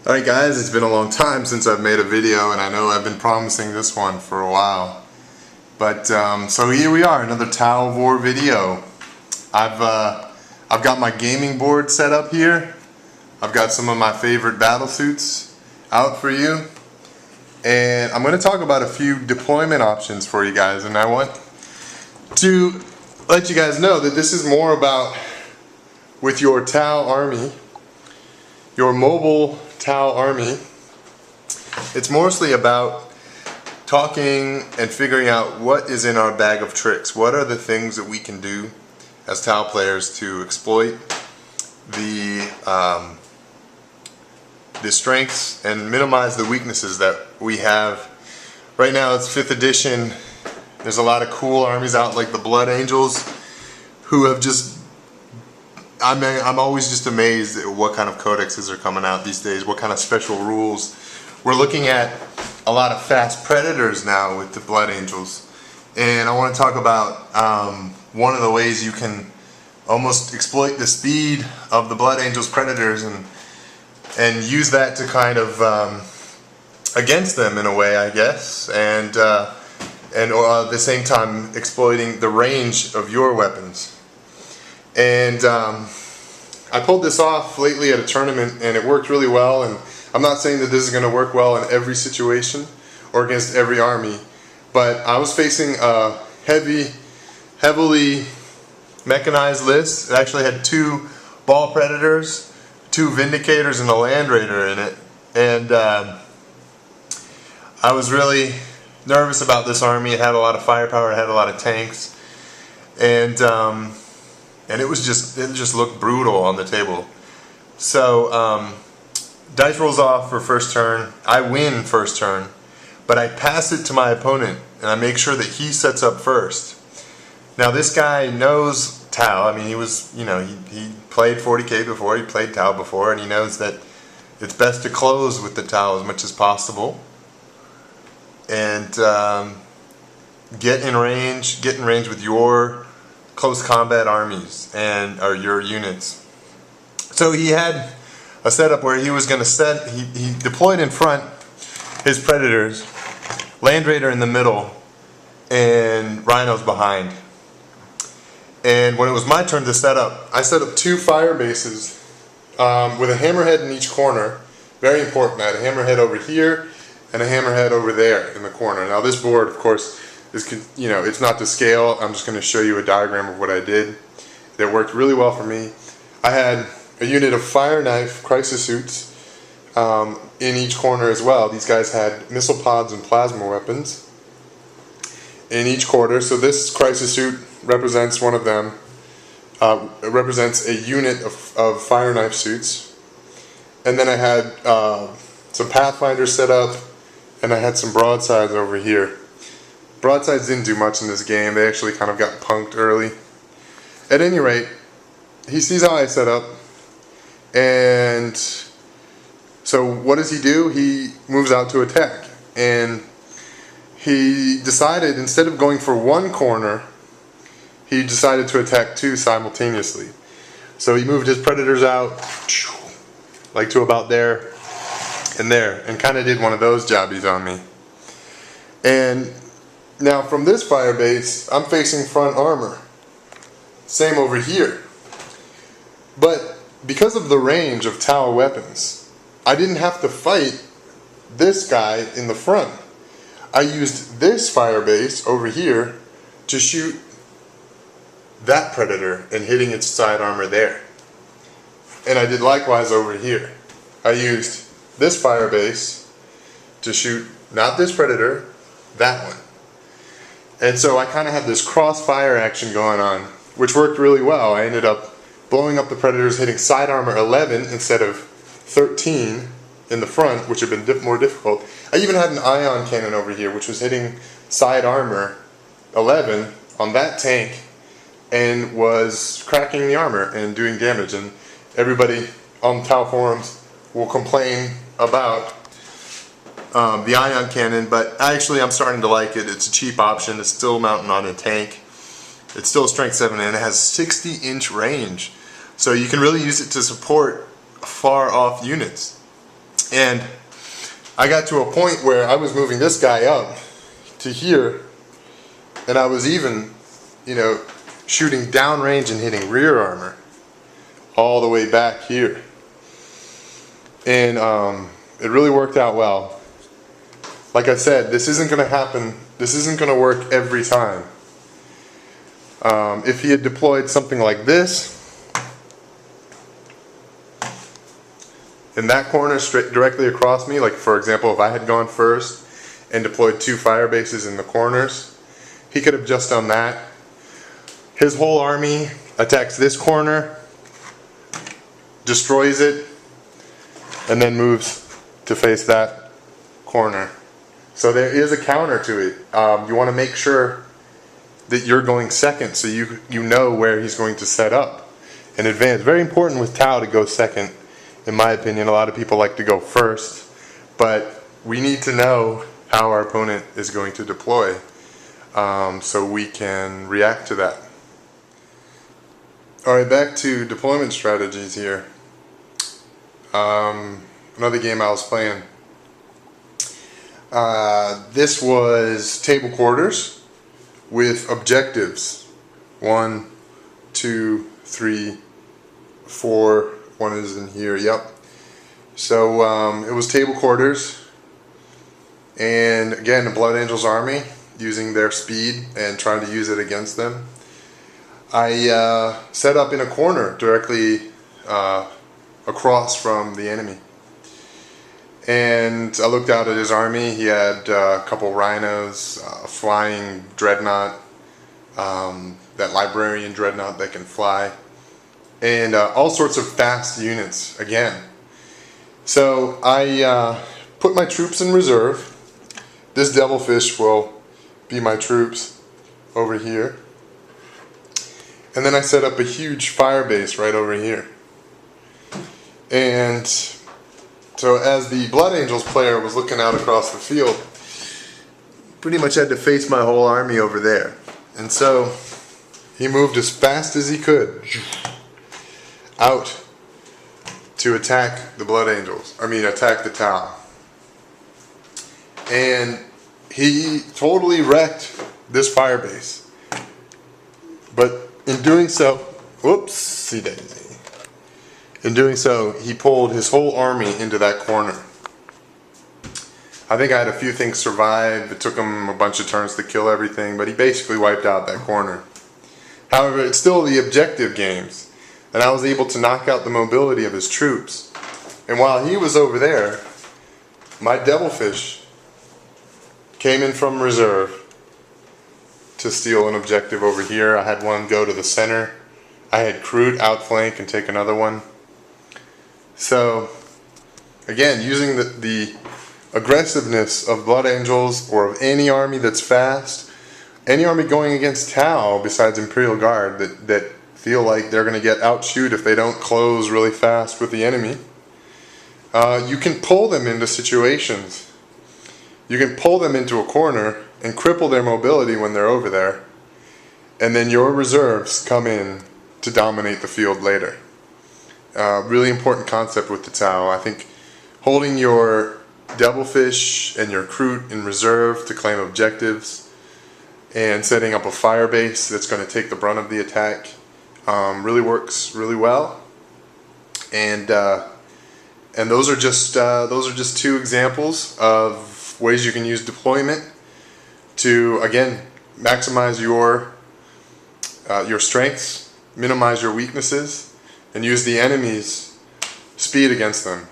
Alright guys, it's been a long time since I've made a video, and I know I've been promising this one for a while. But so here we are, another Tauofwar video. I've got my gaming board set up here. I've got some of my favorite battle suits out for you. And I'm going to talk about a few deployment options for you guys, and I want to let you guys know that this is more about with your Tau army, your mobile Tau army. It's mostly about talking and figuring out what is in our bag of tricks. What are the things that we can do as Tau players to exploit the strengths and minimize the weaknesses that we have. Right now it's 5th edition. There's a lot of cool armies out like the Blood Angels who have just, I'm always just amazed at what kind of codexes are coming out these days, what kind of special rules. We're looking at a lot of fast predators now with the Blood Angels, and I want to talk about one of the ways you can almost exploit the speed of the Blood Angels predators and use that to kind of against them in a way, I guess, and at the same time exploiting the range of your weapons. And I pulled this off lately at a tournament, and it worked really well. And I'm not saying that this is going to work well in every situation or against every army, but I was facing a heavily mechanized list. It actually had 2 ball predators, 2 vindicators, and a land raider in it. And I was really nervous about this army. It had a lot of firepower, it had a lot of tanks, and it just looked brutal on the table. So dice rolls off for first turn. I win first turn, but I pass it to my opponent and I make sure that he sets up first. Now this guy knows Tau. I mean, he was, you know, he played 40k before, he played Tau before, and he knows that it's best to close with the Tau as much as possible and get in range with your close combat armies or your units. So he had a setup where he was going to he deployed in front his predators, Land Raider in the middle, and Rhinos behind. And when it was my turn to set up, I set up 2 fire bases with a hammerhead in each corner. Very important. I had a hammerhead over here and a hammerhead over there in the corner. Now this board, of course, you know, it's not to scale. I'm just going to show you a diagram of what I did. That worked really well for me. I had a unit of fire knife crisis suits in each corner as well. These guys had missile pods and plasma weapons in each corner. So this crisis suit represents one of them. It represents a unit of fire knife suits. And then I had some Pathfinders set up, and I had some broadsides over here. Broadsides didn't do much in this game. They actually kind of got punked early. At any rate, he sees how I set up, and so what does he do? He moves out to attack, and he decided, instead of going for 1 corner, he decided to attack 2 simultaneously. So he moved his predators out like to about there and there, and kind of did one of those jobbies on me. And now from this fire base, I'm facing front armor. Same over here. But because of the range of Tau weapons, I didn't have to fight this guy in the front. I used this fire base over here to shoot that predator and hitting its side armor there. And I did likewise over here. I used this fire base to shoot not this predator, that one. And so I kind of had this crossfire action going on, which worked really well. I ended up blowing up the predators, hitting side armor 11 instead of 13 in the front, which had been more difficult. I even had an ion cannon over here, which was hitting side armor 11 on that tank and was cracking the armor and doing damage. And everybody on Tau forums will complain about the ion cannon, but actually I'm starting to like it. It's a cheap option. It's still mounted on a tank. It's still strength 7, and it has 60-inch range. So you can really use it to support far off units. And I got to a point where I was moving this guy up to here, and I was even, you know, shooting downrange and hitting rear armor all the way back here. And it really worked out well. Like I said, this isn't going to happen, this isn't going to work every time. If he had deployed something like this, in that corner straight directly across me, like for example if I had gone first and deployed 2 fire bases in the corners, he could have just done that. His whole army attacks this corner, destroys it, and then moves to face that corner. So there is a counter to it. You want to make sure that you're going second so you know where he's going to set up in advance. Very important with Tau to go second, in my opinion. A lot of people like to go first, but we need to know how our opponent is going to deploy so we can react to that. Alright, back to deployment strategies here. Another game I was playing. This was table quarters with objectives. 1, 2, 3, 4. One is in here. Yep. So it was table quarters, and again, the Blood Angels army using their speed and trying to use it against them. I set up in a corner directly across from the enemy, and I looked out at his army. He had a couple rhinos, a flying dreadnought, that librarian dreadnought that can fly, and all sorts of fast units again. So I put my troops in reserve. This devilfish will be my troops over here. And then I set up a huge fire base right over here. And so as the Blood Angels player was looking out across the field, pretty much had to face my whole army over there. And so he moved as fast as he could out to attack the Blood Angels. Attack the Tau. And he totally wrecked this fire base. But in doing so, whoopsie daisy. In doing so, he pulled his whole army into that corner. I think I had a few things survive. It took him a bunch of turns to kill everything, but he basically wiped out that corner. However, it's still the objective games, and I was able to knock out the mobility of his troops. And while he was over there, my devilfish came in from reserve to steal an objective over here. I had one go to the center. I had Kroot outflank and take another one. So, again, using the aggressiveness of Blood Angels or of any army that's fast, any army going against Tau besides Imperial Guard that feel like they're going to get outshoot if they don't close really fast with the enemy, you can pull them into situations. You can pull them into a corner and cripple their mobility when they're over there, and then your reserves come in to dominate the field later. Really important concept with the Tau. I think holding your devilfish and your Kroot in reserve to claim objectives and setting up a fire base that's going to take the brunt of the attack really works really well. And those are just 2 examples of ways you can use deployment to, again, maximize your strengths, minimize your weaknesses, and use the enemy's speed against them.